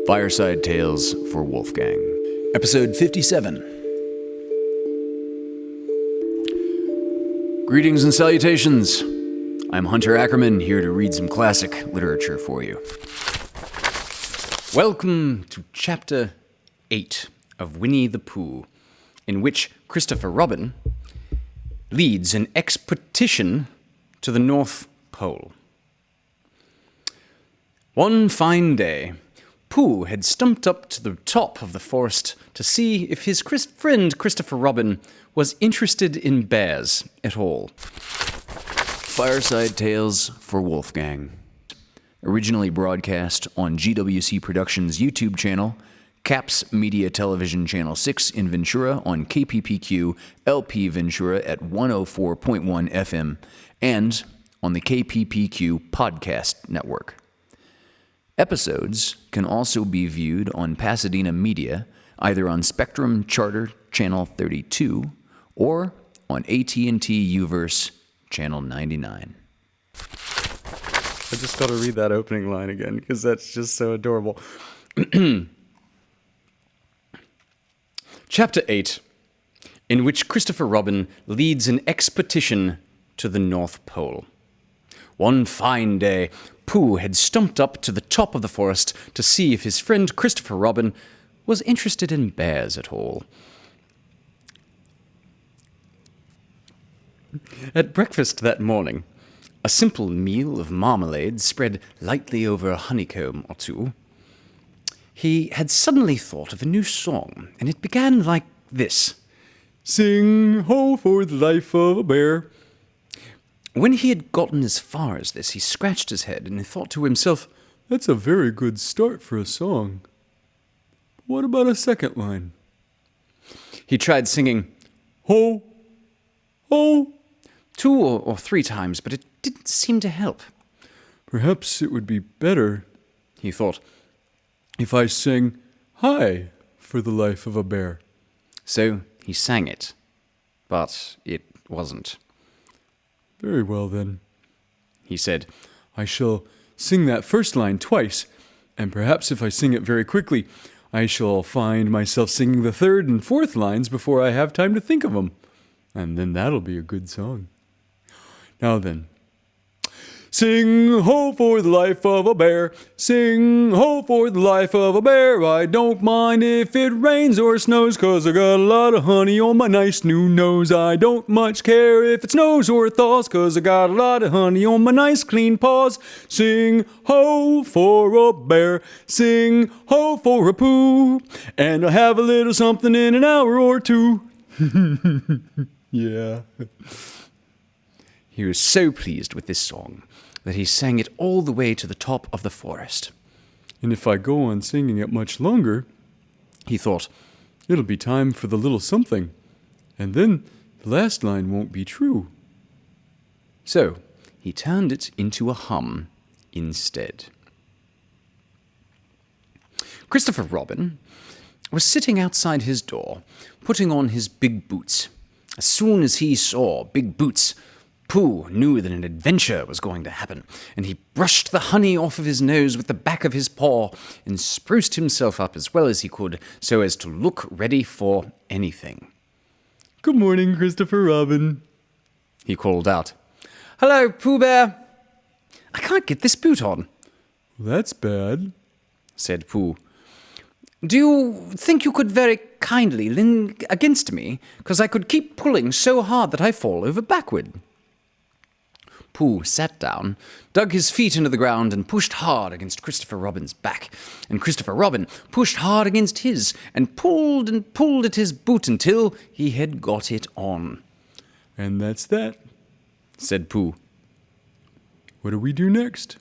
Fireside Tailes for Wolfgang. Episode 57. Greetings and salutations. I'm Hunter Ackerman, here to read some classic literature for you. Welcome to Chapter 8 of Winnie the Pooh, in which Christopher Robin leads an expedition to the North Pole. One fine day, Pooh had stumped up to the top of the forest to see if his friend Christopher Robin was interested in bears at all. Fireside Tailes for Wolfgang. Originally broadcast on GWC Productions' YouTube channel, Caps Media Television Channel 6 in Ventura on KPPQ LP Ventura at 104.1 FM, and on the KPPQ Podcast Network. Episodes can also be viewed on Pasadena Media, either on Spectrum Charter Channel 32 or on AT&T Uverse Channel 99. I just got to read that opening line again because that's just so adorable. Chapter 8, in which Christopher Robin leads an expedition to the North Pole. One fine day, Pooh had stumped up to the top of the forest to see if his friend Christopher Robin was interested in bears at all. At breakfast that morning, a simple meal of marmalade spread lightly over a honeycomb or two, he had suddenly thought of a new song, and it began like this. Sing ho for the life of a bear. When he had gotten as far as this, he scratched his head and thought to himself, That's a very good start for a song. What about a second line? He tried singing, Ho, ho. 2 or 3 times, but it didn't seem to help. Perhaps it would be better, he thought, if I sang Hi for the life of a bear. So he sang it, but it wasn't. Very well then, he said. I shall sing that first line twice, and perhaps if I sing it very quickly, I shall find myself singing the third and fourth lines before I have time to think of them. And then that'll be a good song. Now then. Sing ho for the life of a bear. Sing ho for the life of a bear. I don't mind if it rains or snows, 'cause I got a lot of honey on my nice new nose. I don't much care if it snows or thaws, 'cause I got a lot of honey on my nice clean paws. Sing ho for a bear. Sing ho for a Pooh. And I'll have a little something in an hour or two. Yeah. He was so pleased with this song that he sang it all the way to the top of the forest. And if I go on singing it much longer, he thought, it'll be time for the little something, and then the last line won't be true. So he turned it into a hum instead. Christopher Robin was sitting outside his door, putting on his big boots. As soon as he saw big boots, Pooh knew that an adventure was going to happen, and he brushed the honey off of his nose with the back of his paw and spruced himself up as well as he could so as to look ready for anything. Good morning, Christopher Robin, he called out. Hello, Pooh Bear. I can't get this boot on. That's bad, said Pooh. Do you think you could very kindly lean against me, 'cause I could keep pulling so hard that I fall over backward? Pooh sat down, dug his feet into the ground, and pushed hard against Christopher Robin's back. And Christopher Robin pushed hard against his, and pulled at his boot until he had got it on. And that's that, said Pooh. What do we do next?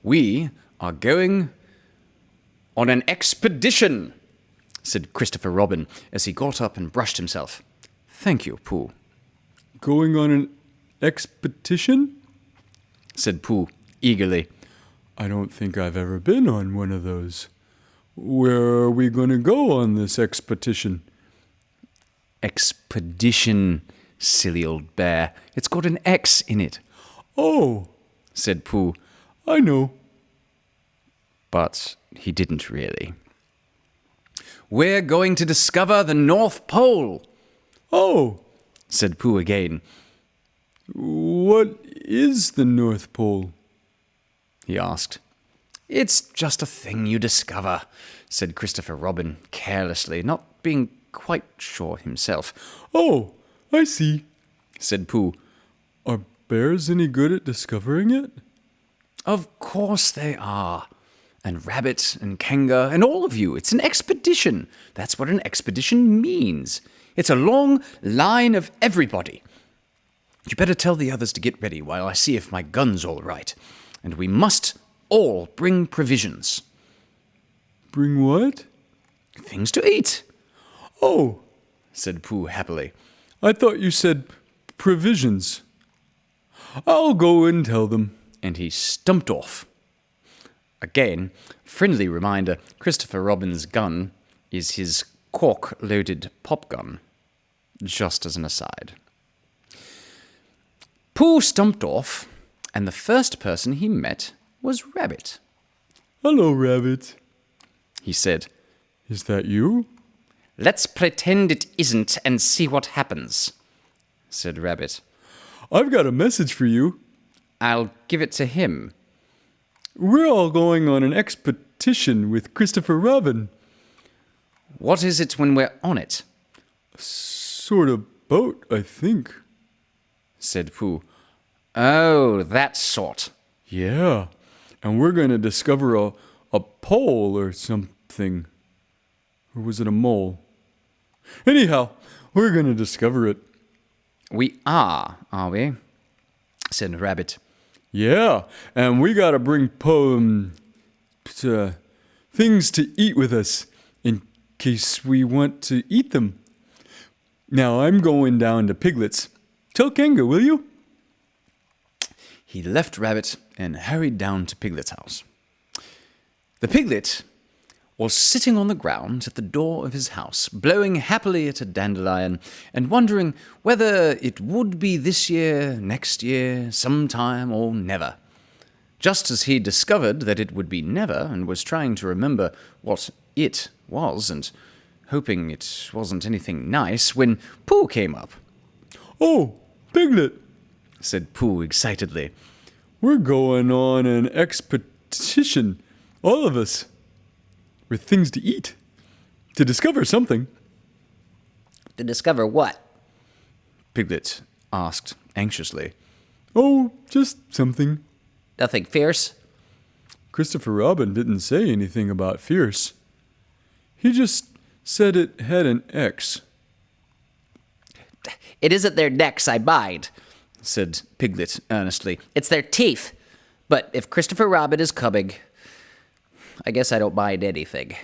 We are going on an expedition, said Christopher Robin as he got up and brushed himself. Thank you, Pooh. Going on an expedition? said Pooh eagerly. I don't think I've ever been on one of those. Where are we going to go on this expedition? Expedition, silly old bear. It's got an X in it. Oh, said Pooh. I know. But he didn't really. "We're going to discover the North Pole," Oh, said Pooh again. what is the North Pole? He asked. "It's just a thing you discover," said Christopher Robin carelessly, not being quite sure himself. Oh, I see, Said Pooh. Are bears any good at discovering it? "Of course they are. And Rabbit and Kanga and all of you. It's an expedition. That's what an expedition means. It's a long line of everybody. You better tell the others to get ready while I see if my gun's all right. And we must all bring provisions." Bring what? "Things to eat," Oh, said Pooh happily. I thought you said provisions. I'll go and tell them. And he stumped off. Again, friendly reminder, Christopher Robin's gun is his cork-loaded pop gun. Just as an aside. Pooh stumped off, and the first person he met was Rabbit. Hello, Rabbit. He said, Is that you? "Let's pretend it isn't and see what happens," said Rabbit. I've got a message for you. "I'll give it to him." We're all going on an expedition with Christopher Robin. "What is it when we're on it?" Sort of boat, I think. said Pooh. "Oh, that sort." Yeah, and we're going to discover a pole or something. Or was it a mole? Anyhow, we're going to discover it. "We are we?" said Rabbit. Yeah, and we got to bring things to eat with us in case we want to eat them. Now I'm going down to Piglet's. Tell Kanga, will you? He left Rabbit and hurried down to Piglet's house. The piglet was sitting on the ground at the door of his house, blowing happily at a dandelion and wondering whether it would be this year, next year, sometime, or never. Just as he discovered that it would be never and was trying to remember what it was and hoping it wasn't anything nice, when Pooh came up. Oh, Piglet, said Pooh excitedly. We're going on an expedition, all of us, with things to eat, to discover something. To discover what? Piglet asked anxiously. Oh, just something. Nothing fierce? Christopher Robin didn't say anything about fierce. He just said it had an X. It isn't their necks I mind, said Piglet earnestly. It's their teeth. But if Christopher Robin is coming, I guess I don't mind anything.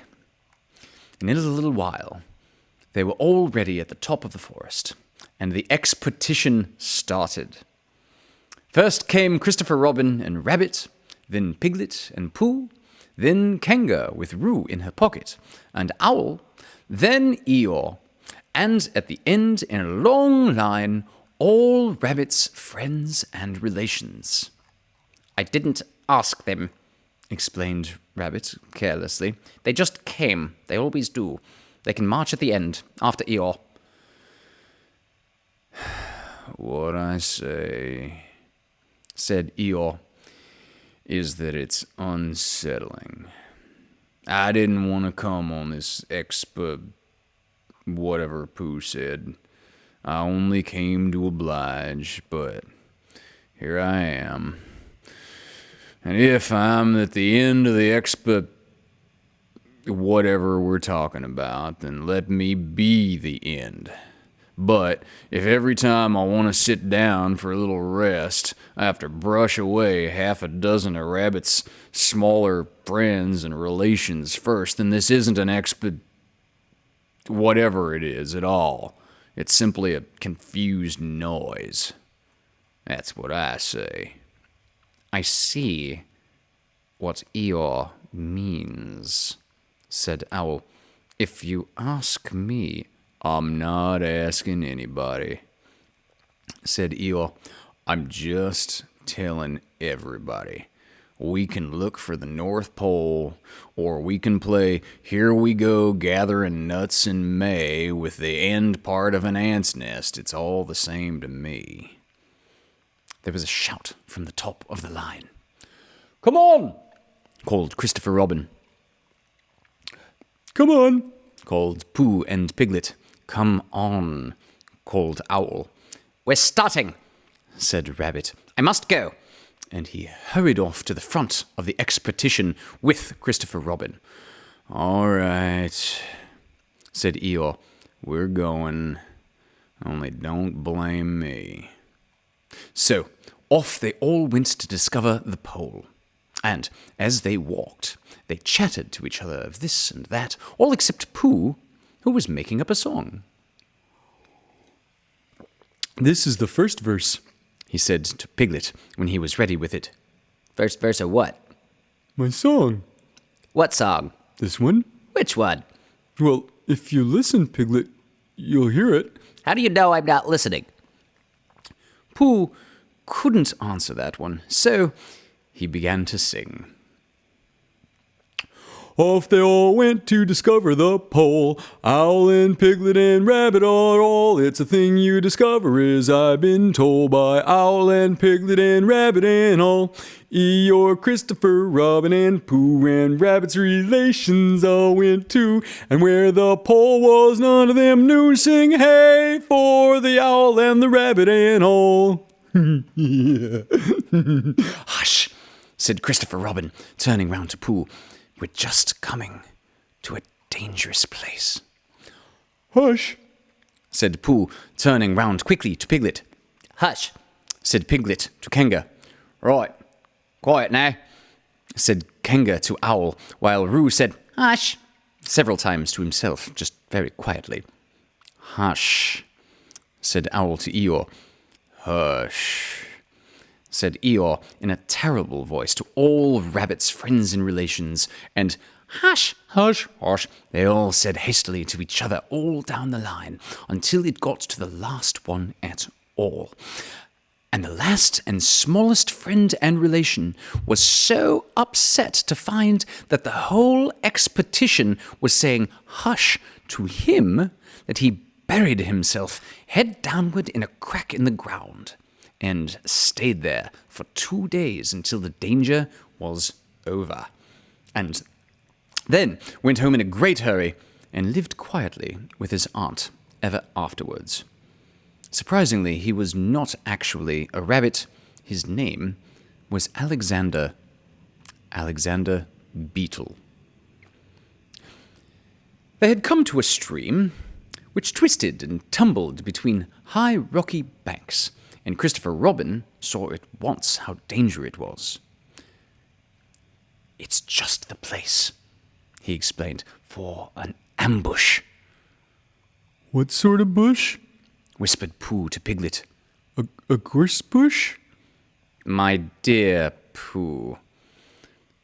And in a little while, they were all ready at the top of the forest, and the expedition started. First came Christopher Robin and Rabbit, then Piglet and Pooh, then Kanga with Roo in her pocket, and Owl, then Eeyore, and at the end, in a long line, all Rabbit's friends and relations. I didn't ask them, explained Rabbit carelessly. They just came. They always do. They can march at the end, after Eeyore. What I say, said Eeyore, is that it's unsettling. I didn't want to come on this whatever Pooh said. I only came to oblige, but here I am. And if I'm at the end of the whatever we're talking about, then let me be the end. But if every time I want to sit down for a little rest, I have to brush away half a dozen of Rabbit's smaller friends and relations first, then this isn't an whatever it is at all. It's simply a confused noise. That's what I say. I see what Eeyore means, said Owl. If you ask me, I'm not asking anybody, said Eeyore. I'm just telling everybody. We can look for the North Pole, or we can play Here We Go Gathering Nuts in May with the end part of an ant's nest. It's all the same to me. There was a shout from the top of the line. "Come on!" called Christopher Robin. Come on, called Pooh and Piglet. "Come on," called Owl. "We're starting," said Rabbit. "I must go." And he hurried off to the front of the expedition with Christopher Robin. "All right," said Eeyore. "We're going. Only don't blame me." So, off they all went to discover the pole. And as they walked, they chatted to each other of this and that, all except Pooh, who was making up a song. this is the first verse. He said to Piglet when he was ready with it. "First verse of what?" My song. "What song?" This one? "Which one?" Well, if you listen, Piglet, you'll hear it. "How do you know I'm not listening?" Pooh couldn't answer that one, so he began to sing. Off they all went to discover the pole. Owl and Piglet and Rabbit are all. It's a thing you discover, as I've been told by Owl and Piglet and Rabbit and all. Eeyore, Christopher, Robin, and Pooh and Rabbit's relations all went too. And where the pole was, none of them knew. Sing hey for the Owl and the Rabbit and all. "Hush," said Christopher Robin, turning round to Pooh. "We're just coming to a dangerous place." Hush, said Pooh, turning round quickly to Piglet. "Hush," said Piglet to Kanga. "Right, quiet now," said Kanga to Owl, while Roo said, "Hush," several times to himself, just very quietly. "Hush," said Owl to Eeyore. "Hush," said Eeyore in a terrible voice to all Rabbit's friends and relations, and "Hush, hush, hush," they all said hastily to each other all down the line, until it got to the last one at all. And the last and smallest friend and relation was so upset to find that the whole expedition was saying "hush" to him that he buried himself head downward in a crack in the ground, and stayed there for 2 days until the danger was over, and then went home in a great hurry and lived quietly with his aunt ever afterwards. Surprisingly, he was not actually a rabbit. His name was Alexander Beetle. They had come to a stream which twisted and tumbled between high rocky banks, and Christopher Robin saw at once how dangerous it was. "It's just the place," he explained, "for an ambush." what sort of bush? Whispered Pooh to Piglet. A gorse bush? "My dear Pooh,"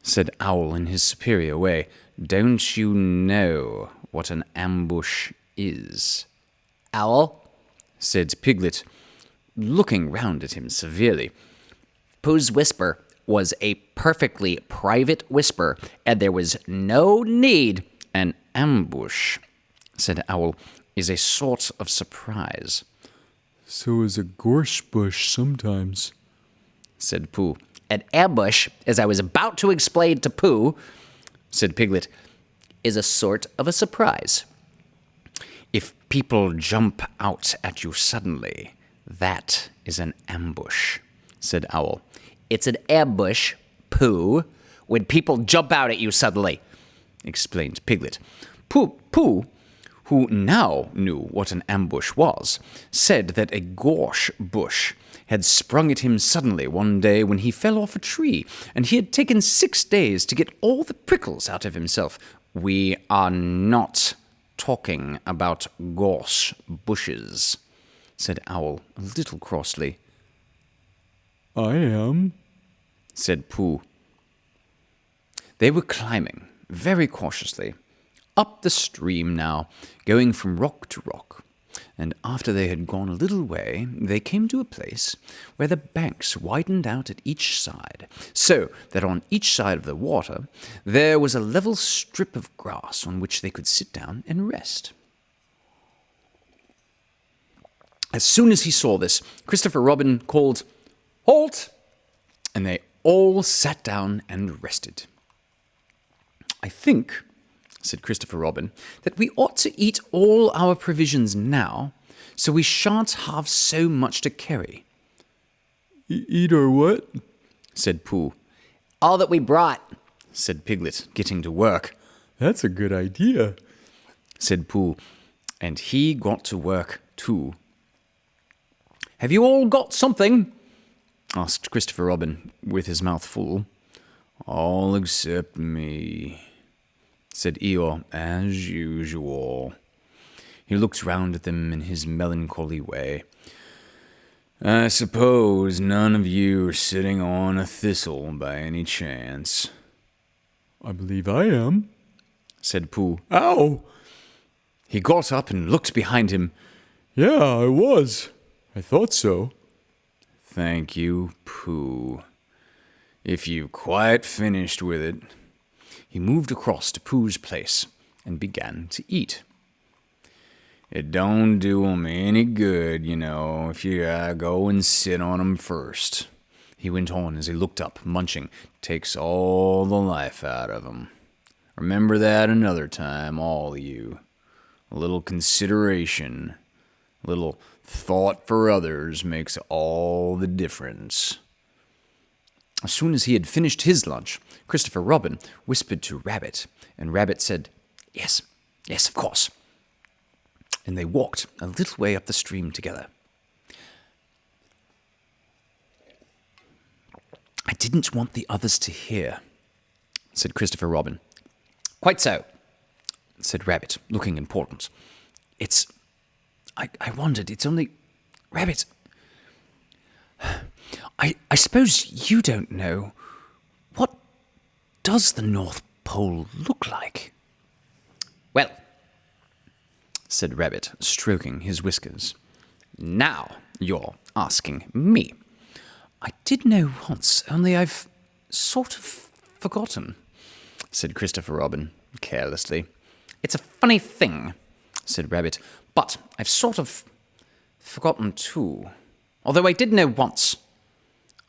said Owl in his superior way, "don't you know what an ambush is?" "Owl," said Piglet, looking round at him severely. "Pooh's whisper was a perfectly private whisper, and there was no need." "An ambush," said Owl, "is a sort of surprise." So is a gorse bush sometimes, said Pooh. "An ambush, as I was about to explain to Pooh," said Piglet, "is a sort of a surprise. If people jump out at you suddenly, that is an ambush," said Owl. "It's an ambush, Pooh, when people jump out at you suddenly," explained Piglet. Pooh, who now knew what an ambush was, said that a gorse bush had sprung at him suddenly one day when he fell off a tree, and he had taken 6 days to get all the prickles out of himself. "We are not talking about gorse bushes," said Owl a little crossly. I am, said Pooh. They were climbing, very cautiously, up the stream now, going from rock to rock, and after they had gone a little way, they came to a place where the banks widened out at each side, so that on each side of the water there was a level strip of grass on which they could sit down and rest. As soon as he saw this, Christopher Robin called, "Halt!" and they all sat down and rested. "I think," said Christopher Robin, "that we ought to eat all our provisions now, so we shan't have so much to carry." Eat or what? said Pooh. "All that we brought," said Piglet, getting to work. That's a good idea, said Pooh, and he got to work too. "Have you all got something?" asked Christopher Robin, with his mouth full. "All except me," said Eeyore, as usual. He looked round at them in his melancholy way. "I suppose none of you are sitting on a thistle by any chance?" I believe I am, said Pooh. Ow! He got up and looked behind him. Yeah, I was. I thought so. "Thank you, Pooh. If you've quite finished with it." He moved across to Pooh's place and began to eat. "It don't do 'em any good, you know, if you go and sit on 'em first," he went on as he looked up, munching. "Takes all the life out of 'em. Remember that another time, all of you. A little consideration, a little thought for others makes all the difference." As soon as he had finished his lunch, Christopher Robin whispered to Rabbit, and Rabbit said, "Yes, yes, of course." And they walked a little way up the stream together. "I didn't want the others to hear," said Christopher Robin. "Quite so," said Rabbit, looking important. I wondered, it's only... Rabbit, I suppose you don't know. What does the North Pole look like?" "Well," said Rabbit, stroking his whiskers, "now you're asking me. I did know once, only I've sort of forgotten," said Christopher Robin, carelessly. "It's a funny thing," said Rabbit, "but I've sort of forgotten too. Although I did know once.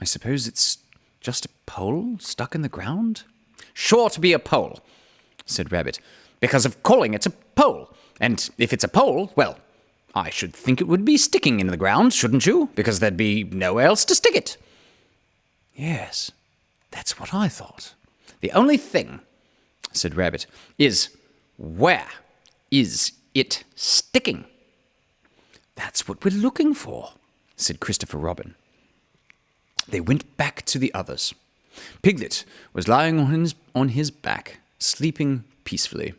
I suppose it's just a pole stuck in the ground?" "Sure to be a pole," said Rabbit, "because of calling it a pole. And if it's a pole, well, I should think it would be sticking in the ground, shouldn't you? Because there'd be nowhere else to stick it." "Yes, that's what I thought. The only thing," said Rabbit, "is where is it sticking?" "That's what we're looking for," said Christopher Robin. They went back to the others. Piglet was lying on his back, sleeping peacefully.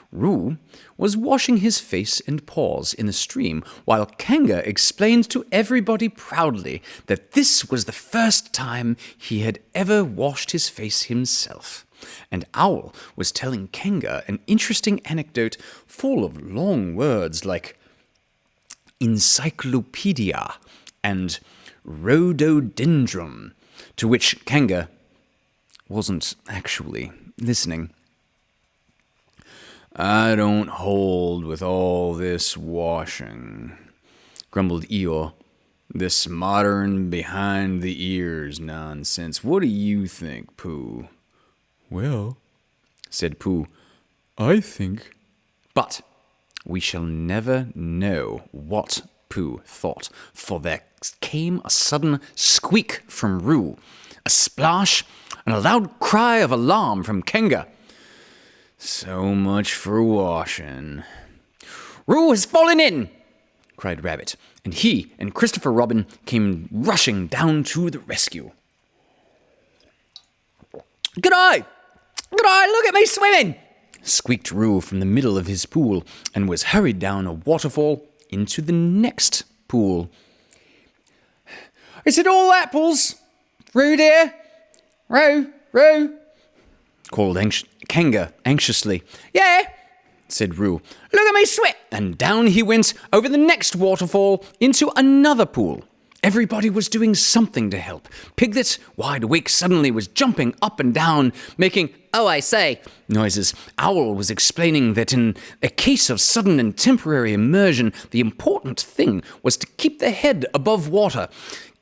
Roo was washing his face and paws in the stream, while Kanga explained to everybody proudly that this was the first time he had ever washed his face himself. And Owl was telling Kanga an interesting anecdote full of long words like encyclopedia and rhododendron, to which Kanga wasn't actually listening. "I don't hold with all this washing," grumbled Eeyore. "This modern behind-the-ears nonsense. What do you think, Pooh?" Well, said Pooh. I think... But we shall never know what Pooh thought, for there came a sudden squeak from Roo, a splash, and a loud cry of alarm from Kanga. "So much for washing." "Roo has fallen in!" cried Rabbit, and he and Christopher Robin came rushing down to the rescue. "Good-eye! Good-eye, look at me swimming!" squeaked Roo from the middle of his pool, and was hurried down a waterfall into the next pool. "Is it all apples, Roo dear? Roo, Roo?" called Kanga anxiously. "Yeah," said Roo. "Look at me swim!" And down he went over the next waterfall into another pool. Everybody was doing something to help. Piglet, wide awake, suddenly was jumping up and down, making "oh, I say" noises. Owl was explaining that in a case of sudden and temporary immersion, the important thing was to keep the head above water.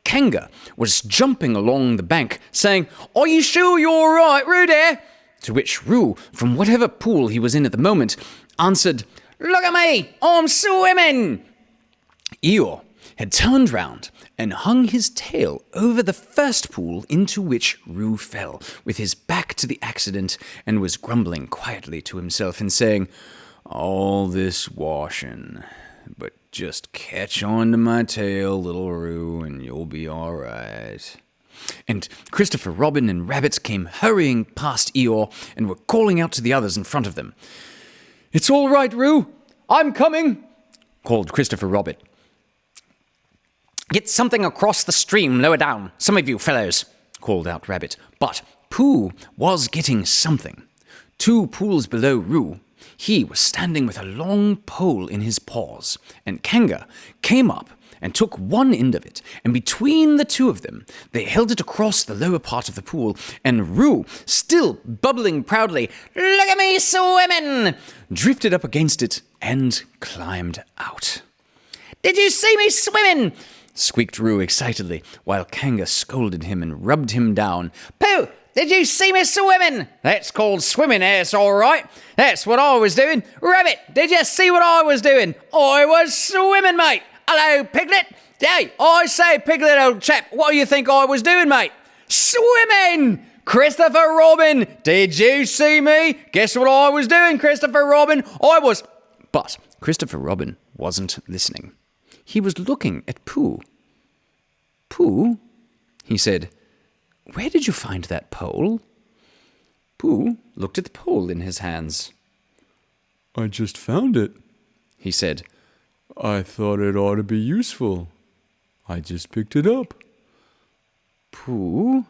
Kanga was jumping along the bank, saying, "Are you sure you're all right, Roo dear?" To which Roo, from whatever pool he was in at the moment, answered, "Look at me, I'm swimming." Eeyore had turned round and hung his tail over the first pool into which Roo fell, with his back to the accident, and was grumbling quietly to himself and saying, "All this washing, but just catch on to my tail, little Roo, and you'll be all right." And Christopher Robin and Rabbit came hurrying past Eeyore and were calling out to the others in front of them. "It's all right, Roo. I'm coming," called Christopher Robin. "Get something across the stream lower down, some of you fellows," called out Rabbit. But Pooh was getting something. 2 pools below Roo, he was standing with a long pole in his paws, and Kanga came up and took one end of it, and between the 2 of them, they held it across the lower part of the pool, and Roo, still bubbling proudly, "Look at me swimming," drifted up against it and climbed out. "Did you see me swimming?" squeaked Roo excitedly, while Kanga scolded him and rubbed him down. "Pooh, did you see me swimming? That's called swimming, that's all right. That's what I was doing. Rabbit, did you see what I was doing? I was swimming, mate. Hello, Piglet. Hey, I say, Piglet, old chap, what do you think I was doing, mate? Swimming! Christopher Robin, did you see me? Guess what I was doing, Christopher Robin? I was..." But Christopher Robin wasn't listening. He was looking at Pooh. "Pooh," he said, "where did you find that pole?" Pooh looked at the pole in his hands. "I just found it," he said. "I thought it ought to be useful. I just picked it up." "Pooh,"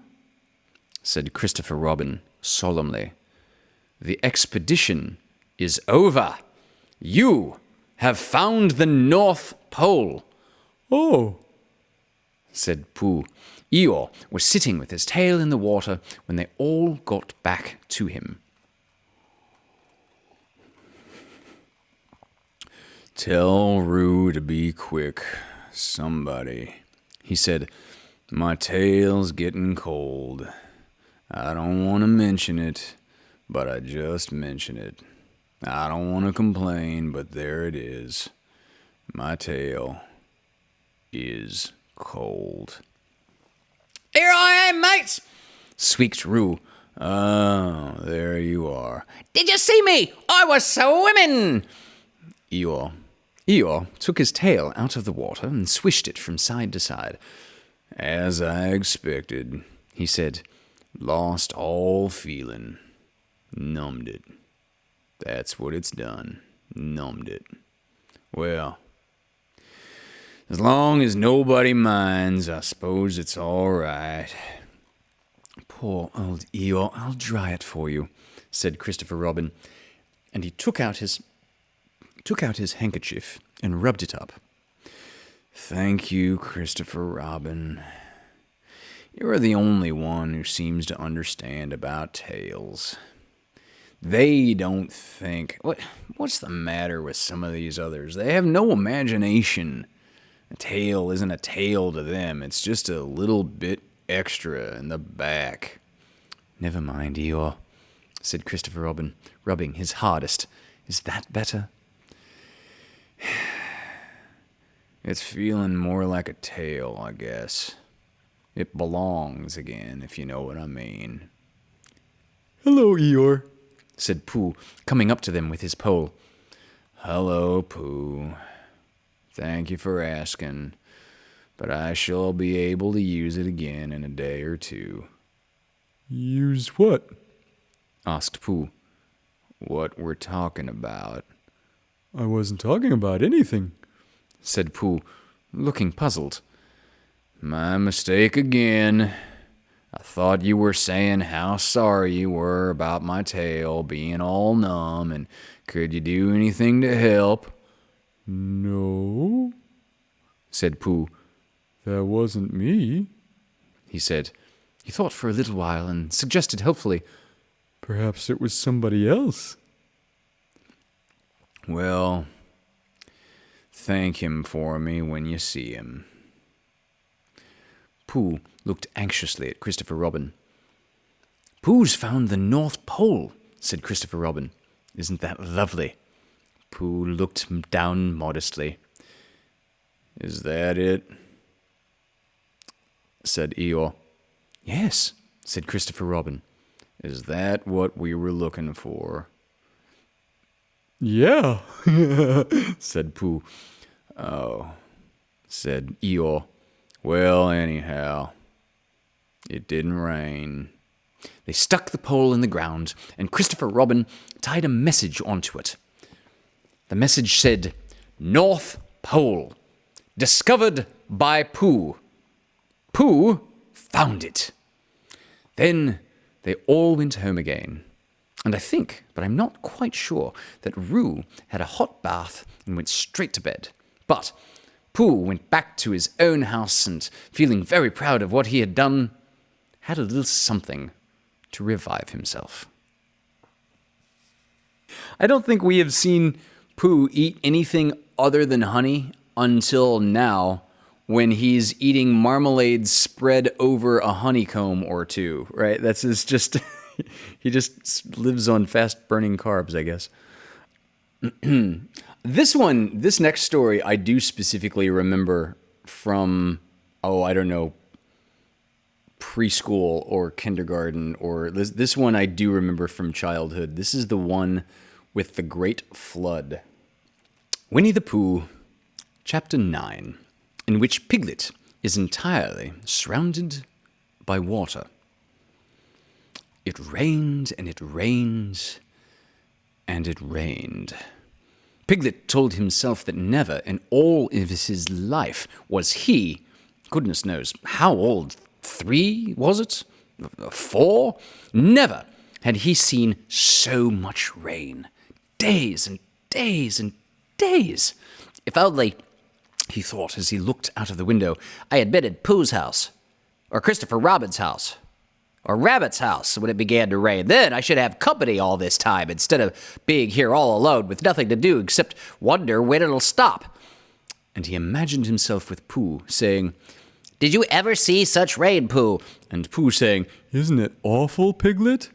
said Christopher Robin solemnly, "the expedition is over. You have found the North Pole." "Oh," said Pooh. Eeyore was sitting with his tail in the water when they all got back to him. "Tell Roo to be quick, somebody," he said. "My tail's getting cold. I don't want to mention it, but I just mention it. I don't want to complain, but there it is. My tail is cold." "Here I am, mates," squeaked Roo. "Oh, there you are." "Did you see me? I was swimming." Eeyore took his tail out of the water and swished it from side to side. "As I expected," he said. "Lost all feeling. Numbed it. That's what it's done. Numbed it. Well, as long as nobody minds, I suppose it's all right." "Poor old Eeyore, I'll dry it for you," said Christopher Robin, and he took out his handkerchief and rubbed it up. "Thank you, Christopher Robin. You're the only one who seems to understand about tails. They don't think... What's the matter with some of these others? They have no imagination. A tail isn't a tail to them. It's just a little bit extra in the back." "Never mind, Eeyore," said Christopher Robin, rubbing his hardest. "Is that better?" "It's feeling more like a tail, I guess. It belongs again, if you know what I mean." "Hello, Eeyore," said Pooh, coming up to them with his pole. "Hello, Pooh. Thank you for asking, but I shall be able to use it again in a day or 2. "Use what?" asked Pooh. "What we're talking about." "I wasn't talking about anything," said Pooh, looking puzzled. "My mistake again. I thought you were saying how sorry you were about my tail being all numb and Could you do anything to help? No, Said Pooh. that wasn't me. He said. He thought for a little while and suggested helpfully, Perhaps it was somebody else. Well, thank him for me when you see him. Pooh looked anxiously at Christopher Robin. Pooh's found the North Pole, said Christopher Robin. Isn't that lovely? Pooh looked down modestly. Is that it? Said Eeyore. Yes, said Christopher Robin. Is that what we were looking for? Yeah, Said Pooh. Oh, said Eeyore. Well, anyhow, it didn't rain. They stuck the pole in the ground, and Christopher Robin tied a message onto it. The message said, North Pole, discovered by Pooh. Pooh found it. Then they all went home again. And I think, but I'm not quite sure, that Roo had a hot bath and went straight to bed. But Pooh went back to his own house and, feeling very proud of what he had done, had a little something to revive himself. I don't think we have seen Pooh eat anything other than honey until now, when he's eating marmalade spread over a honeycomb or two, right? That's his just, he just lives on fast-burning carbs, I guess. This next story, I do specifically remember from, I don't know, preschool or kindergarten, or this one I do remember from childhood. This is the one with the Great Flood. Winnie the Pooh, Chapter 9. In which Piglet is entirely surrounded by water. It rained and it rained and it rained. Piglet told himself that never in all of his life was he, goodness knows how old, 3 was it? 4? Never had he seen so much rain. Days and days and days. If only, he thought as he looked out of the window, I had been at Pooh's house, or Christopher Robin's house, or Rabbit's house when it began to rain. Then I should have company all this time, instead of being here all alone with nothing to do except wonder when it'll stop. And he imagined himself with Pooh, saying, Did you ever see such rain, Pooh? And Pooh saying, Isn't it awful, Piglet?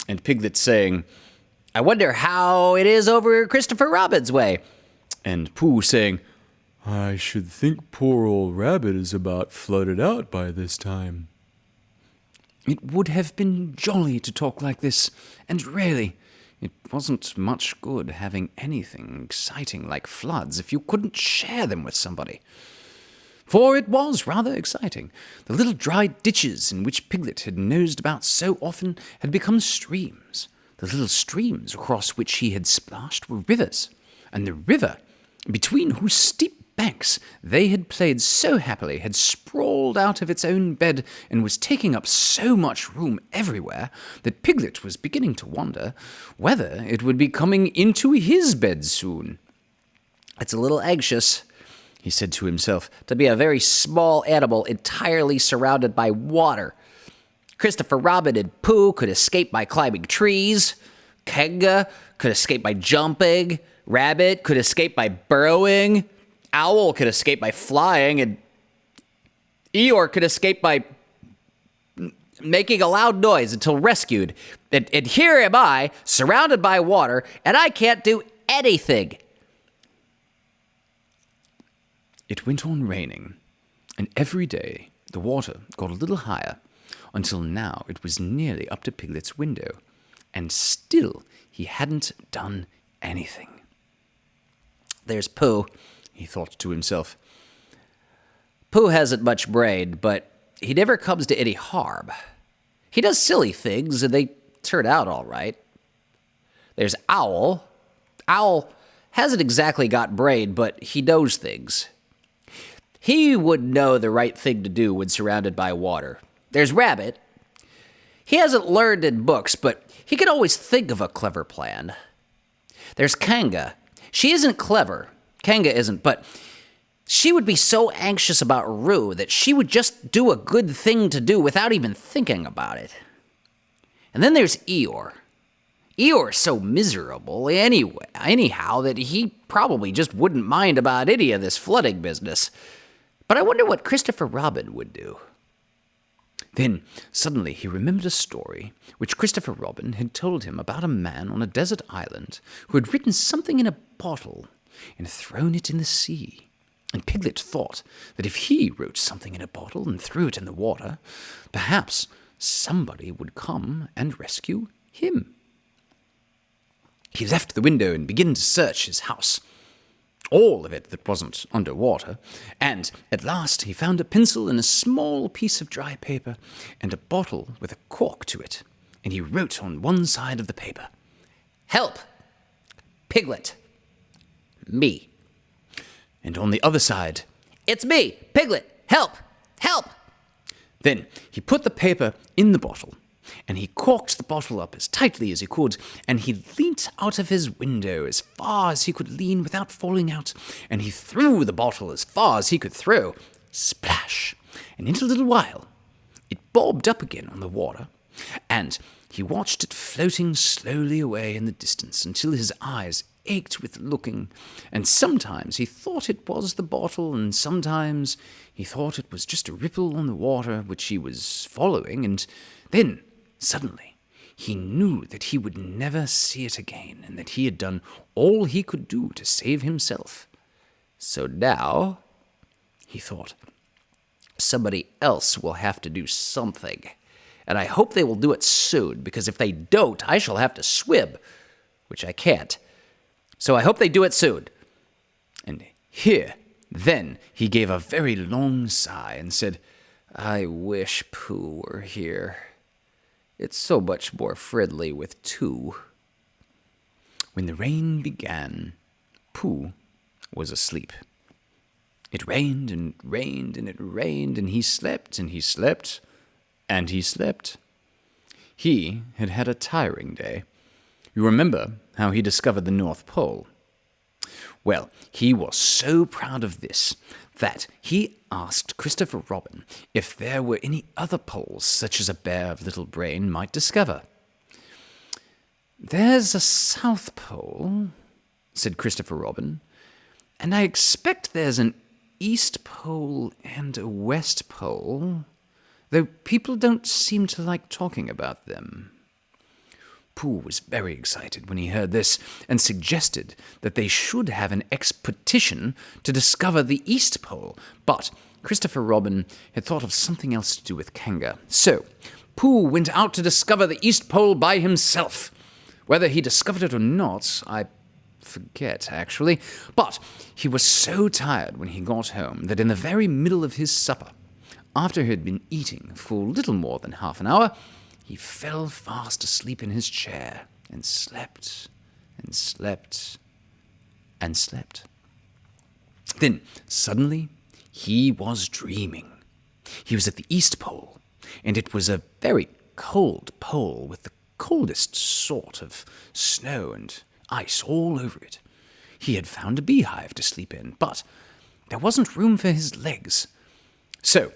And Piglet saying, I wonder how it is over Christopher Robin's way. And Pooh saying, I should think poor old Rabbit is about flooded out by this time. It would have been jolly to talk like this, and really, it wasn't much good having anything exciting like floods if you couldn't share them with somebody. For it was rather exciting. The little dry ditches in which Piglet had nosed about so often had become streams. The little streams across which he had splashed were rivers, and the river, between whose steep banks they had played so happily, had sprawled out of its own bed and was taking up so much room everywhere that Piglet was beginning to wonder whether it would be coming into his bed soon. It's a little anxious, he said to himself, to be a very small animal entirely surrounded by water. Christopher Robin and Pooh could escape by climbing trees. Kanga could escape by jumping. Rabbit could escape by burrowing. Owl could escape by flying, and Eeyore could escape by making a loud noise until rescued. And here am I, surrounded by water, and I can't do anything. It went on raining, and every day the water got a little higher, until now it was nearly up to Piglet's window, and still he hadn't done anything. There's Pooh, he thought to himself. Pooh hasn't much brain, but he never comes to any harm. He does silly things, and they turn out all right. There's Owl. Owl hasn't exactly got brain, but he knows things. He would know the right thing to do when surrounded by water. There's Rabbit. He hasn't learned in books, but he can always think of a clever plan. There's Kanga. She isn't clever. Kanga isn't, but she would be so anxious about Rue that she would just do a good thing to do without even thinking about it. And then there's Eeyore. Eeyore's so miserable anyhow that he probably just wouldn't mind about any of this flooding business. But I wonder what Christopher Robin would do. Then, suddenly, he remembered a story which Christopher Robin had told him about a man on a desert island who had written something in a bottle and thrown it in the sea. And Piglet thought that if he wrote something in a bottle and threw it in the water, perhaps somebody would come and rescue him. He left the window and began to search his house, all of it that wasn't under water, and at last he found a pencil and a small piece of dry paper and a bottle with a cork to it, and he wrote on one side of the paper, "Help! Piglet! Me." And on the other side, "It's me, Piglet! Help! Help!" Then he put the paper in the bottle, and he corked the bottle up as tightly as he could, and he leant out of his window as far as he could lean without falling out, and he threw the bottle as far as he could throw. Splash! And in a little while, it bobbed up again on the water, and he watched it floating slowly away in the distance until his eyes ached with looking, and sometimes he thought it was the bottle, and sometimes he thought it was just a ripple on the water which he was following, and then, suddenly, he knew that he would never see it again, and that he had done all he could do to save himself. So now, he thought, somebody else will have to do something, and I hope they will do it soon, because if they don't, I shall have to swim, which I can't. So I hope they do it soon. And then he gave a very long sigh and said, "I wish Pooh were here. It's so much more friendly with two." When the rain began, Pooh was asleep. It rained and rained and it rained, and he slept and he slept and he slept. He had had a tiring day. You remember how he discovered the North Pole? Well, he was so proud of this that he asked Christopher Robin if there were any other poles such as a bear of little brain might discover. "There's a South Pole," said Christopher Robin, "and I expect there's an East Pole and a West Pole, though people don't seem to like talking about them." Pooh was very excited when he heard this, and suggested that they should have an expedition to discover the East Pole, but Christopher Robin had thought of something else to do with Kanga. So Pooh went out to discover the East Pole by himself. Whether he discovered it or not, I forget, actually, but he was so tired when he got home that in the very middle of his supper, after he had been eating for little more than half an hour, he fell fast asleep in his chair, and slept, and slept, and slept. Then, suddenly, he was dreaming. He was at the East Pole, and it was a very cold pole with the coldest sort of snow and ice all over it. He had found a beehive to sleep in, but there wasn't room for his legs. So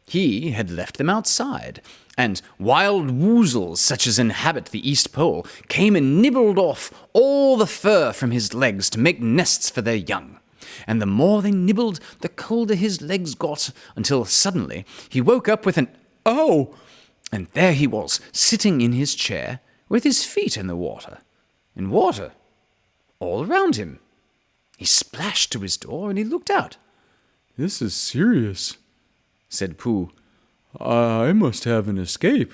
he had left them outside, and wild woozles such as inhabit the East Pole came and nibbled off all the fur from his legs to make nests for their young. And the more they nibbled, the colder his legs got, until suddenly he woke up with an "Oh!" And there he was, sitting in his chair, with his feet in the water, and water all around him. He splashed to his door, and he looked out. "This is serious," said Pooh. "I must have an escape."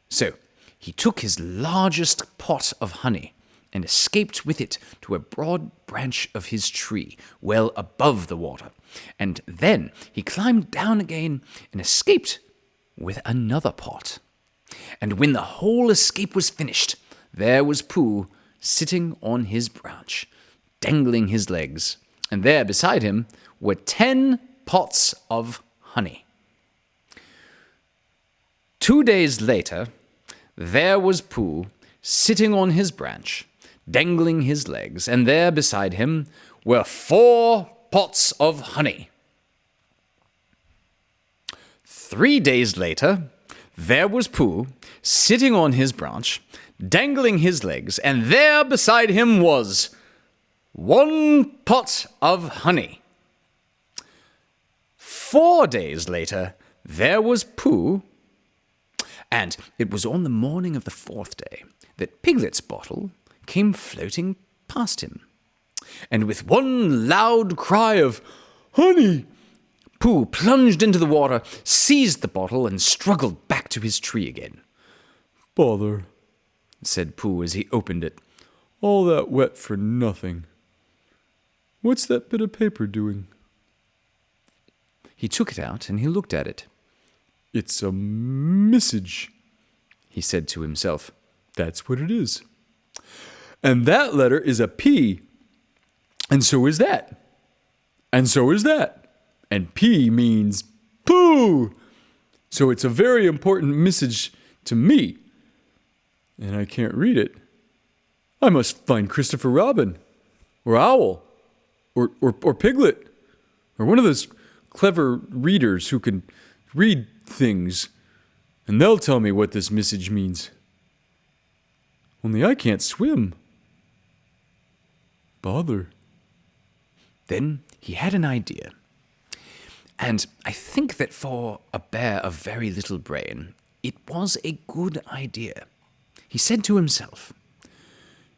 So he took his largest pot of honey and escaped with it to a broad branch of his tree, well above the water. And then he climbed down again and escaped with another pot. And when the whole escape was finished, there was Pooh sitting on his branch, dangling his legs, and there beside him were 10 pots of honey. 2 days later, there was Pooh sitting on his branch, dangling his legs, and there beside him were 4 pots of honey. 3 days later, there was Pooh, sitting on his branch, dangling his legs, and there beside him was 1 pot of honey. 4 days later, there was Pooh, and it was on the morning of the 4th day that Piglet's bottle came floating past him. And with one loud cry of, "Honey!" Pooh plunged into the water, seized the bottle, and struggled back to his tree again. "Bother," said Pooh as he opened it. "All that wet for nothing. What's that bit of paper doing?" He took it out and he looked at it. "It's a message," he said to himself. "That's what it is. And that letter is a P. And so is that. And so is that. And P means Pooh. So it's a very important message to me. And I can't read it. I must find Christopher Robin, or Owl, or Piglet, or one of those clever readers who can read things, and they'll tell me what this message means. Only I can't swim. Bother." Then he had an idea. And I think that for a bear of very little brain, it was a good idea. He said to himself,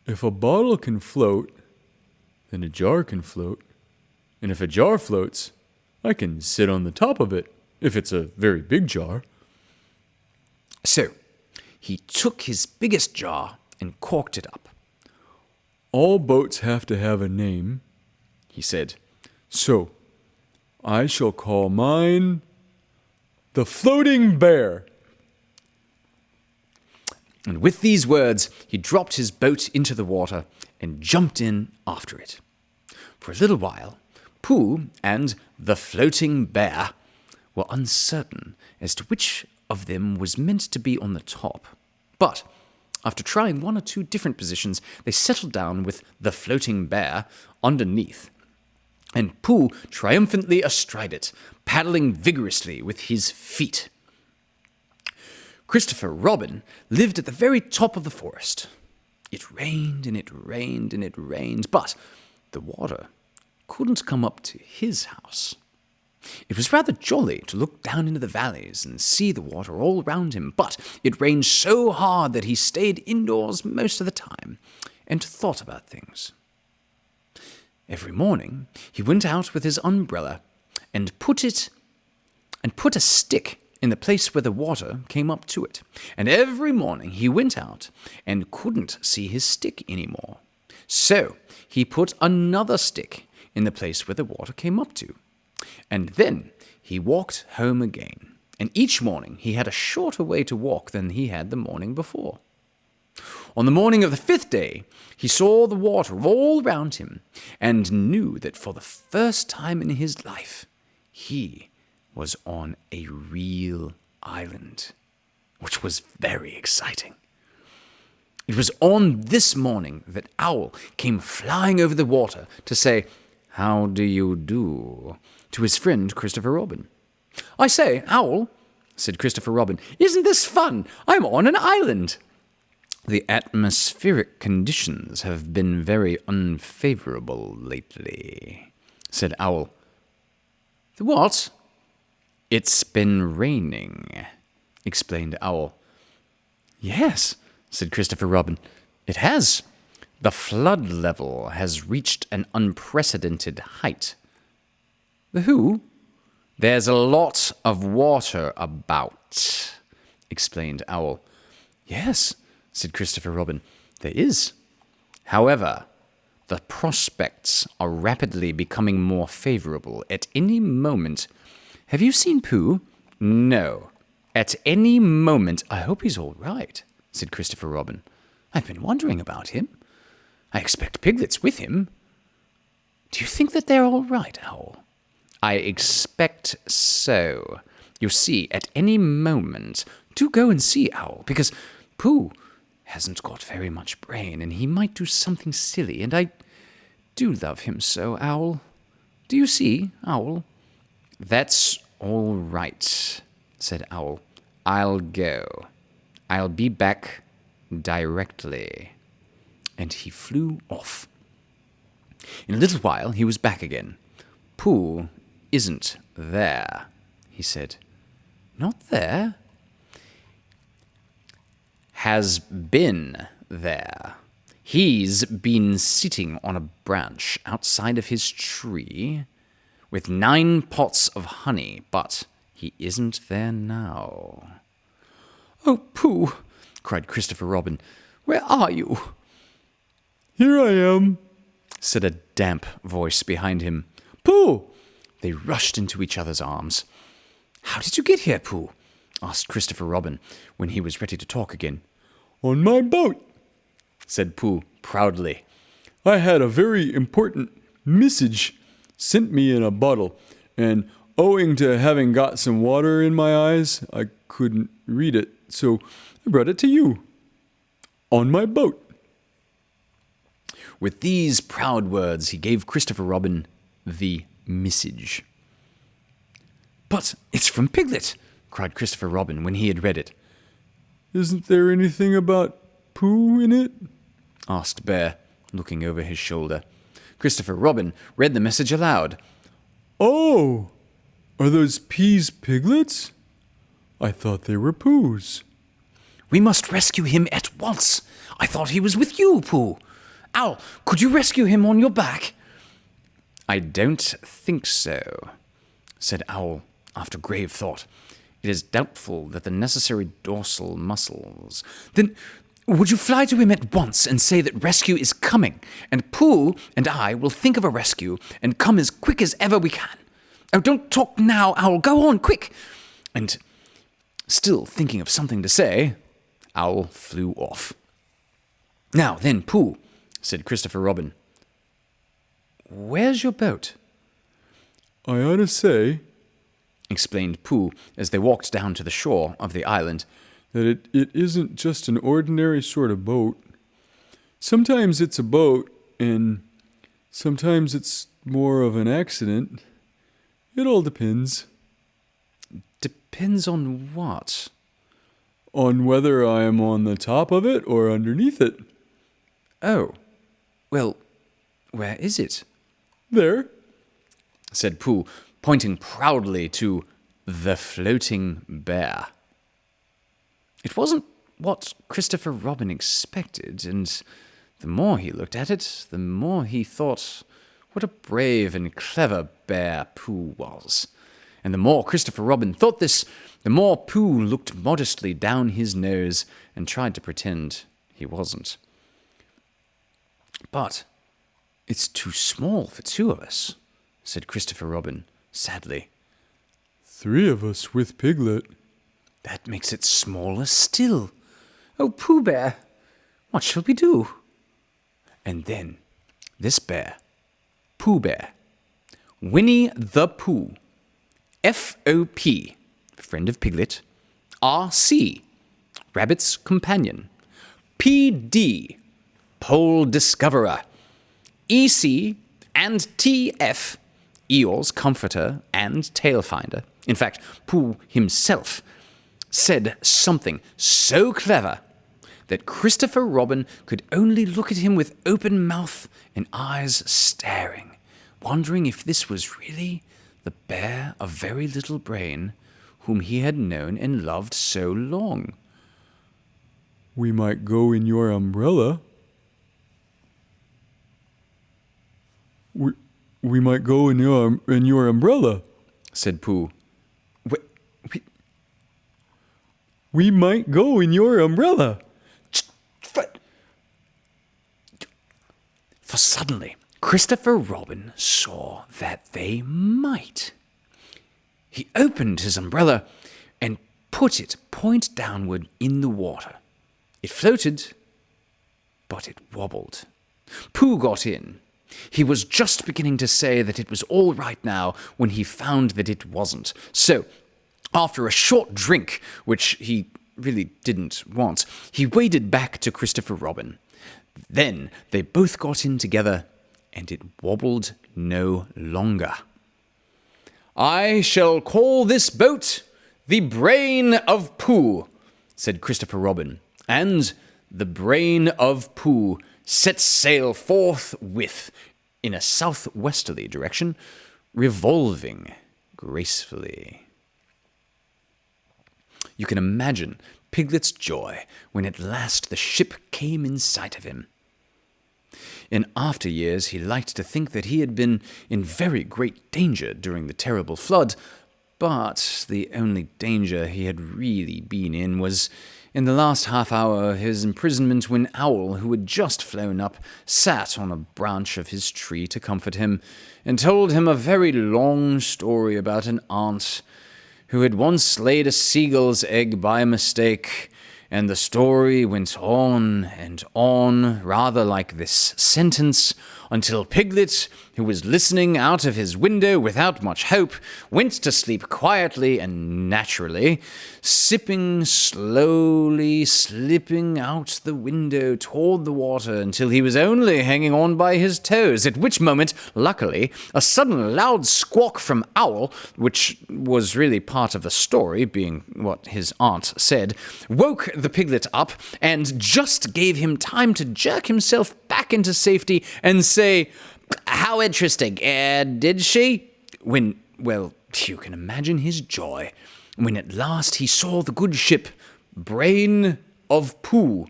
"If a bottle can float, then a jar can float. And if a jar floats, I can sit on the top of it, if it's a very big jar." So he took his biggest jar and corked it up. "All boats have to have a name," he said. "So I shall call mine the Floating Bear." And with these words, he dropped his boat into the water and jumped in after it. For a little while, Pooh and the Floating Bear were uncertain as to which of them was meant to be on the top. But after trying 1 or 2 different positions, they settled down with the Floating Bear underneath, and Pooh triumphantly astride it, paddling vigorously with his feet. Christopher Robin lived at the very top of the forest. It rained and it rained and it rained, but the water couldn't come up to his house. It was rather jolly to look down into the valleys and see the water all around him, but it rained so hard that he stayed indoors most of the time and thought about things. Every morning he went out with his umbrella and put a stick in the place where the water came up to it. And every morning he went out and couldn't see his stick anymore. So he put another stick in the place where the water came up to. And then he walked home again. And each morning he had a shorter way to walk than he had the morning before. On the morning of the 5th day, he saw the water all round him and knew that for the first time in his life, he was on a real island, which was very exciting. It was on this morning that Owl came flying over the water to say, "How do you do?" to his friend Christopher Robin. "I say, Owl," said Christopher Robin, "isn't this fun? I'm on an island." "The atmospheric conditions have been very unfavorable lately," said Owl. "The what?" "It's been raining," explained Owl. "Yes," said Christopher Robin, "it has. The flood level has reached an unprecedented height." "The who?" "There's a lot of water about," explained Owl. "Yes," said Christopher Robin, "there is. However, the prospects are rapidly becoming more favorable. At any moment—" "Have you seen Pooh?" "No. At any moment—" "I hope he's all right," said Christopher Robin. "I've been wondering about him. I expect Piglet's with him. Do you think that they're all right, Owl?" "I expect so. You see, at any moment—" "Do go and see, Owl, because Pooh hasn't got very much brain, and he might do something silly, and I do love him so, Owl. Do you see, Owl? That's all right, said Owl. I'll go. I'll be back directly. And he flew off. In a little while, he was back again. Pooh isn't there, he said. Not there? Has been there. He's been sitting on a branch outside of his tree with 9 pots of honey, but he isn't there now. Oh, Pooh, cried Christopher Robin, where are you? Here I am, said a damp voice behind him. Pooh! They rushed into each other's arms. How did you get here, Pooh? Asked Christopher Robin when he was ready to talk again. On my boat, said Pooh proudly. I had a very important message sent me in a bottle, and owing to having got some water in my eyes, I couldn't read it, so I brought it to you. On my boat. With these proud words, he gave Christopher Robin the message. But it's from Piglet, cried Christopher Robin when he had read it. Isn't there anything about Pooh in it? Asked Bear, looking over his shoulder. Christopher Robin read the message aloud. Oh, are those peas piglets? I thought they were Poohs. We must rescue him at once. I thought he was with you, Pooh. Owl, could you rescue him on your back? I don't think so, said Owl after grave thought. It is doubtful that the necessary dorsal muscles... Then would you fly to him at once and say that rescue is coming, and Pooh and I will think of a rescue and come as quick as ever we can. Oh, don't talk now, Owl. Go on, quick. And still thinking of something to say, Owl flew off. Now then, Pooh, said Christopher Robin. Where's your boat? I ought to say, explained Pooh as they walked down to the shore of the island, that it isn't just an ordinary sort of boat. Sometimes it's a boat, and sometimes it's more of an accident. It all depends. Depends on what? On whether I am on the top of it or underneath it. Oh, well, where is it? There, said Pooh, pointing proudly to the floating bear. It wasn't what Christopher Robin expected, and the more he looked at it, the more he thought what a brave and clever bear Pooh was. And the more Christopher Robin thought this, the more Pooh looked modestly down his nose and tried to pretend he wasn't. But it's too small for 2 of us, said Christopher Robin sadly. 3 of us with Piglet. That makes it smaller still. Oh, Pooh Bear, what shall we do? And then this bear, Pooh Bear, Winnie the Pooh, F.O.P., friend of Piglet, R.C., rabbit's companion, P.D., pole discoverer, E.C. and T.F., Eeyore's comforter and tail finder. In fact, Pooh himself said something so clever that Christopher Robin could only look at him with open mouth and eyes staring, wondering if this was really the bear of very little brain whom he had known and loved so long. We might go in your umbrella. We might go in your umbrella, said Pooh. We might go in your umbrella. For suddenly, Christopher Robin saw that they might. He opened his umbrella and put it point downward in the water. It floated, but it wobbled. Pooh got in. He was just beginning to say that it was all right now when he found that it wasn't. So, after a short drink, which he really didn't want, he waded back to Christopher Robin. Then they both got in together, and it wobbled no longer. "I shall call this boat the Brain of Pooh," said Christopher Robin, and the Brain of Pooh set sail forthwith in a southwesterly direction, revolving gracefully. You can imagine Piglet's joy when at last the ship came in sight of him. In after years, he liked to think that he had been in very great danger during the terrible flood, but the only danger he had really been in was in the last half hour of his imprisonment, when Owl, who had just flown up, sat on a branch of his tree to comfort him, and told him a very long story about an aunt who had once laid a seagull's egg by mistake, and the story went on and on, rather like this sentence, until Piglet, who was listening out of his window without much hope, went to sleep quietly and naturally, sipping slowly, slipping out the window toward the water until he was only hanging on by his toes, at which moment, luckily, a sudden loud squawk from Owl, which was really part of the story, being what his aunt said, woke the Piglet up and just gave him time to jerk himself back into safety and say, "How interesting, did she?" When, well, you can imagine his joy when at last he saw the good ship, Brain of Pooh,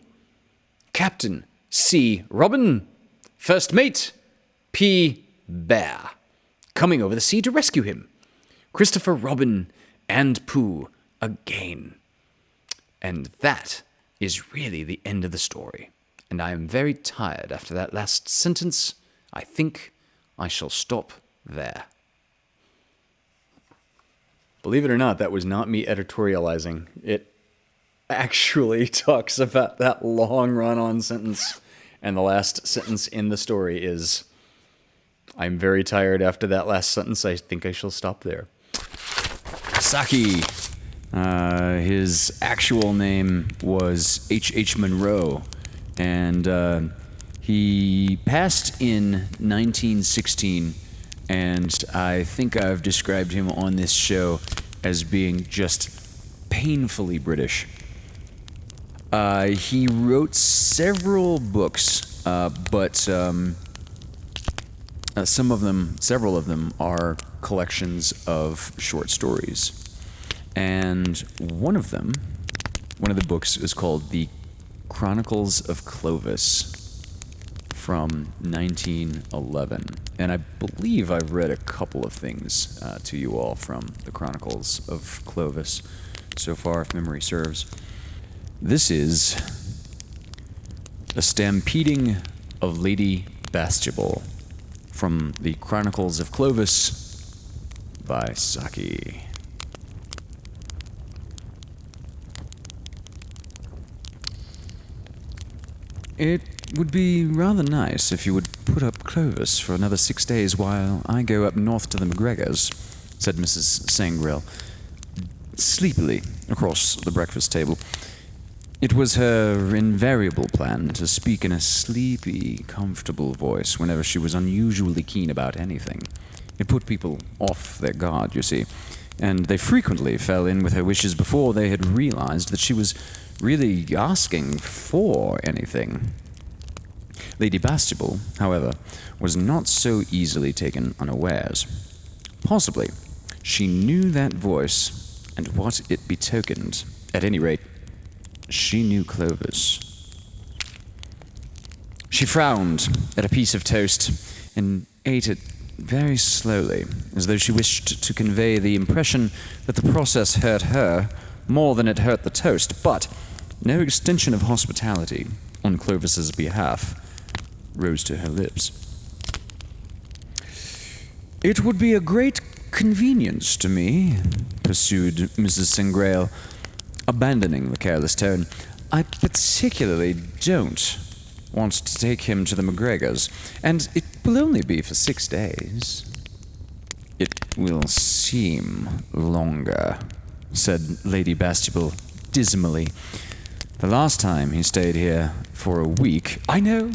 Captain C. Robin, First Mate P. Bear, coming over the sea to rescue him. Christopher Robin and Pooh again. And that is really the end of the story. And I am very tired after that last sentence. I think I shall stop there. Believe it or not, that was not me editorializing. It actually talks about that long run-on sentence. And the last sentence in the story is, "I'm very tired after that last sentence. I think I shall stop there." Saki. His actual name was H.H. Monroe. And he passed in 1916, and I think I've described him on this show as being just painfully British. He wrote several books, but several of them are collections of short stories. And one of the books is called The Chronicles of Clovis from 1911. And I believe I've read a couple of things to you all from The Chronicles of Clovis so far, if memory serves. This is A Stampeding of Lady Bastable from The Chronicles of Clovis by Saki. It would be rather nice if you would put up Clovis for another 6 days while I go up north to the McGregors, said Mrs. Sangrel, sleepily across the breakfast table. It was her invariable plan to speak in a sleepy, comfortable voice whenever she was unusually keen about anything. It put people off their guard, you see, and they frequently fell in with her wishes before they had realized that she was really asking for anything. Lady Bastable, however, was not so easily taken unawares. Possibly, she knew that voice and what it betokened. At any rate, she knew Clovis. She frowned at a piece of toast and ate it very slowly, as though she wished to convey the impression that the process hurt her more than it hurt the toast, but no extension of hospitality on Clovis's behalf rose to her lips. "It would be a great convenience to me," pursued Mrs. Sangrail, abandoning the careless tone. "I particularly don't want to take him to the McGregors, and it will only be for 6 days." "It will seem longer," said Lady Bastable dismally. The last time he stayed here for a week... I know,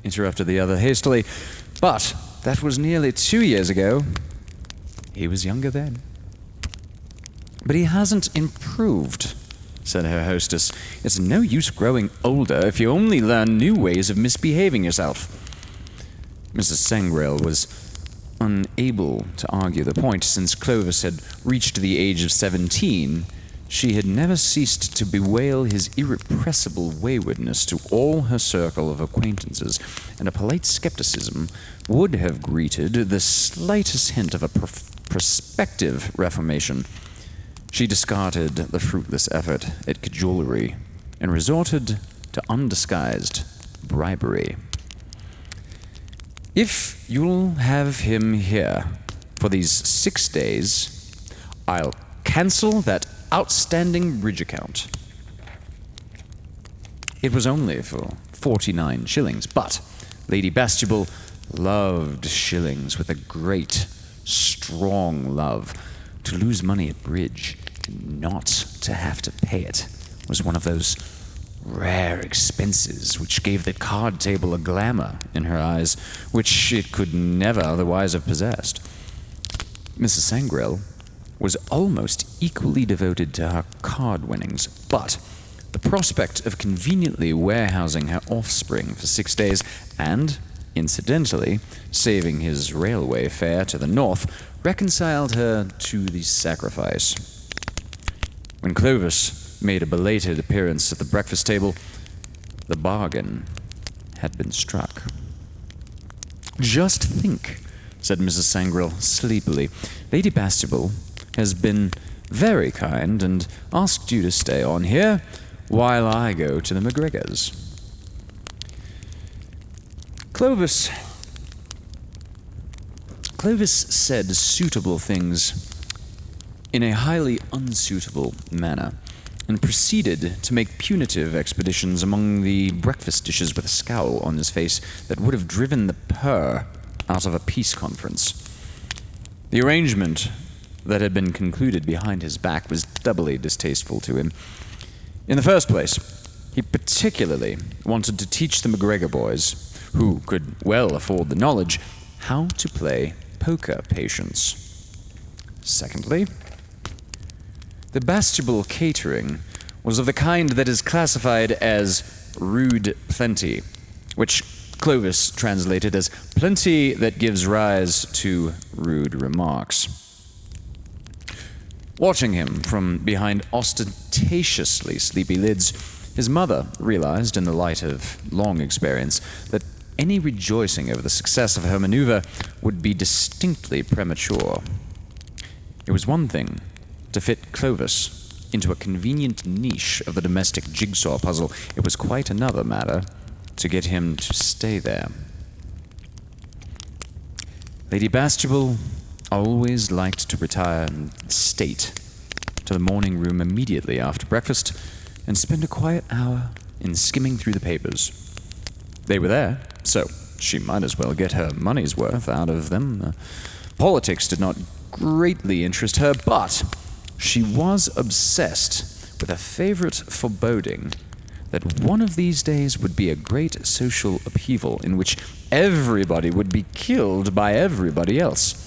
interrupted the other hastily, but that was nearly 2 years ago. He was younger then. But he hasn't improved, said her hostess. It's no use growing older if you only learn new ways of misbehaving yourself. Mrs. Sangrail was unable to argue the point. Since Clovis had reached the age of 17, she had never ceased to bewail his irrepressible waywardness to all her circle of acquaintances, and a polite skepticism would have greeted the slightest hint of a prospective reformation. She discarded the fruitless effort at cajolery and resorted to undisguised bribery. If you'll have him here for these 6 days, I'll cancel that outstanding bridge account. It was only for 49 shillings, but Lady Bastable loved shillings with a great, strong love. To lose money at bridge and not to have to pay it was one of those rare expenses which gave the card table a glamour in her eyes which it could never otherwise have possessed. Mrs. Sangrail was almost equally devoted to her card winnings, but the prospect of conveniently warehousing her offspring for 6 days and, incidentally, saving his railway fare to the north reconciled her to the sacrifice. When Clovis made a belated appearance at the breakfast table, the bargain had been struck. Just think, said Mrs. Sangrail sleepily. Lady Bastable has been very kind and asked you to stay on here while I go to the McGregors. Clovis said suitable things in a highly unsuitable manner, and proceeded to make punitive expeditions among the breakfast dishes with a scowl on his face that would have driven the purr out of a peace conference. The arrangement that had been concluded behind his back was doubly distasteful to him. In the first place, he particularly wanted to teach the McGregor boys, who could well afford the knowledge, how to play poker patience. Secondly, the Bastable catering was of the kind that is classified as rude plenty, which Clovis translated as plenty that gives rise to rude remarks. Watching him from behind ostentatiously sleepy lids, his mother realized, in the light of long experience, that any rejoicing over the success of her maneuver would be distinctly premature. It was one thing to fit Clovis into a convenient niche of the domestic jigsaw puzzle. It was quite another matter to get him to stay there. Lady Bastable always liked to retire in state to the morning room immediately after breakfast and spend a quiet hour in skimming through the papers. They were there, so she might as well get her money's worth out of them. Politics did not greatly interest her, but she was obsessed with a favorite foreboding that one of these days would be a great social upheaval in which everybody would be killed by everybody else.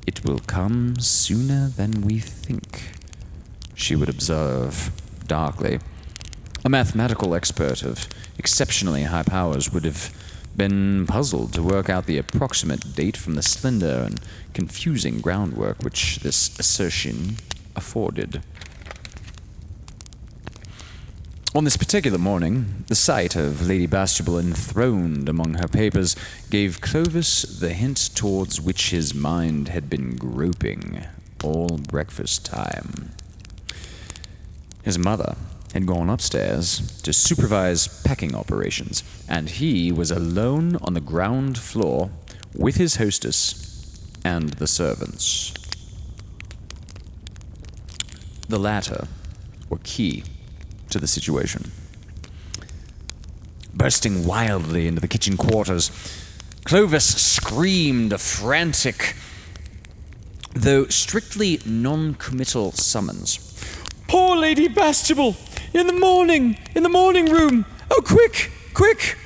It will come sooner than we think, she would observe darkly. A mathematical expert of exceptionally high powers would have been puzzled to work out the approximate date from the slender and confusing groundwork which this assertion afforded. On this particular morning, the sight of Lady Bastable enthroned among her papers gave Clovis the hint towards which his mind had been groping all breakfast time. His mother had gone upstairs to supervise packing operations, and he was alone on the ground floor with his hostess and the servants. The latter were key to the situation. Bursting wildly into the kitchen quarters, Clovis screamed a frantic, though strictly non-committal summons. Poor Lady Bastable! In the morning room! Oh, quick! Quick!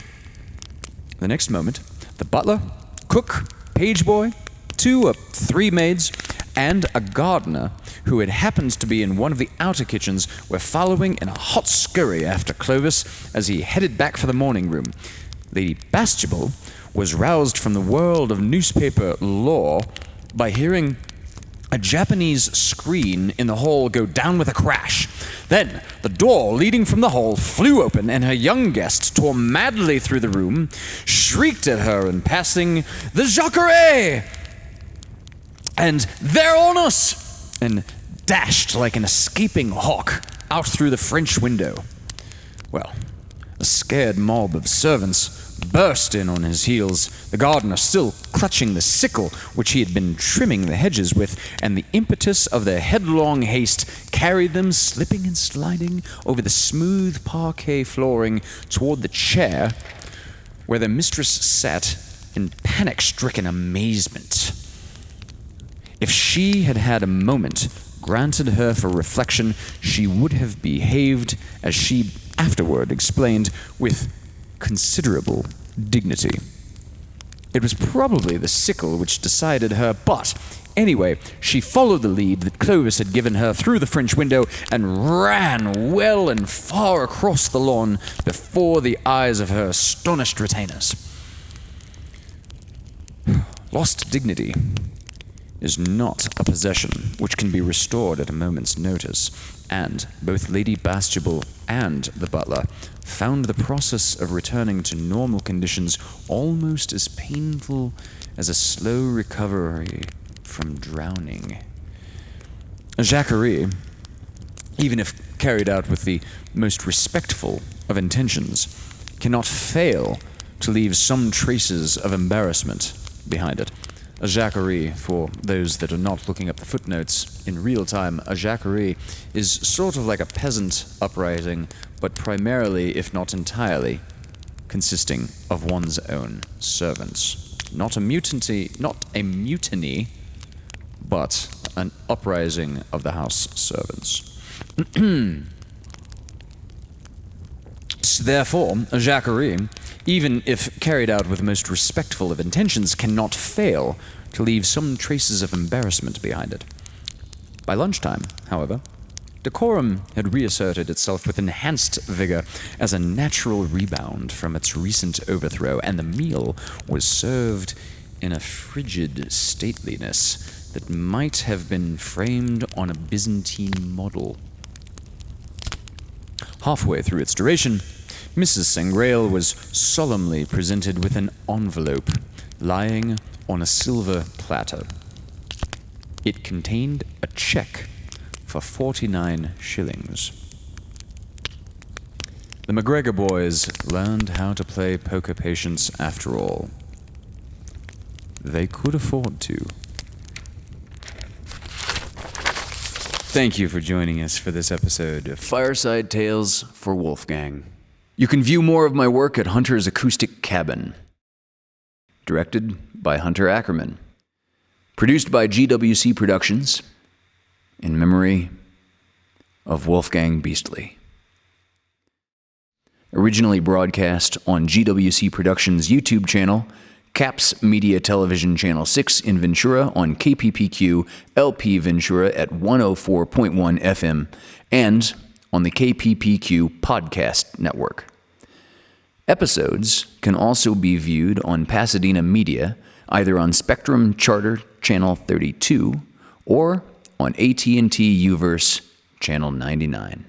The next moment, the butler, cook, page boy, 2 or 3 maids, and a gardener who had happened to be in one of the outer kitchens were following in a hot scurry after Clovis as he headed back for the morning room. Lady Bastable was roused from the world of newspaper lore by hearing a Japanese screen in the hall go down with a crash. Then the door leading from the hall flew open, and her young guest tore madly through the room, shrieked at her in passing, "The Jacquerie!" And "They're on us!" and dashed like an escaping hawk out through the French window. Well, a scared mob of servants burst in on his heels, the gardener still clutching the sickle which he had been trimming the hedges with, and the impetus of their headlong haste carried them slipping and sliding over the smooth parquet flooring toward the chair where their mistress sat in panic-stricken amazement. If she had had a moment granted her for reflection, she would have behaved, as she afterward explained, with considerable dignity. It was probably the sickle which decided her, but anyway, she followed the lead that Clovis had given her through the French window and ran well and far across the lawn before the eyes of her astonished retainers. Lost dignity is not a possession which can be restored at a moment's notice, and both Lady Bastable and the butler found the process of returning to normal conditions almost as painful as a slow recovery from drowning. A Jacquerie, even if carried out with the most respectful of intentions, cannot fail to leave some traces of embarrassment behind it. A Jacquerie, for those that are not looking up the footnotes in real time, a Jacquerie is sort of like a peasant uprising, but primarily, if not entirely, consisting of one's own servants. Not a mutiny, but an uprising of the house servants. Therefore, a Jacquerie, even if carried out with most respectful of intentions, cannot fail to leave some traces of embarrassment behind it. By lunchtime, however, decorum had reasserted itself with enhanced vigor as a natural rebound from its recent overthrow, and the meal was served in a frigid stateliness that might have been framed on a Byzantine model. Halfway through its duration, Mrs. Sangrail was solemnly presented with an envelope lying on a silver platter. It contained a check for 49 shillings. The McGregor boys learned how to play poker patience after all. They could afford to. Thank you for joining us for this episode of Fireside Tales for Wolfgang. You can view more of my work at Hunter's Acoustic Cabin. Directed by Hunter Ackerman. Produced by GWC Productions. In memory of Wolfgang Beastly. Originally broadcast on GWC Productions' YouTube channel, Caps Media Television Channel 6 in Ventura on KPPQ LP Ventura at 104.1 FM, and on the KPPQ Podcast Network. Episodes can also be viewed on Pasadena Media, either on Spectrum Charter Channel 32 or on AT&T UVerse Channel 99.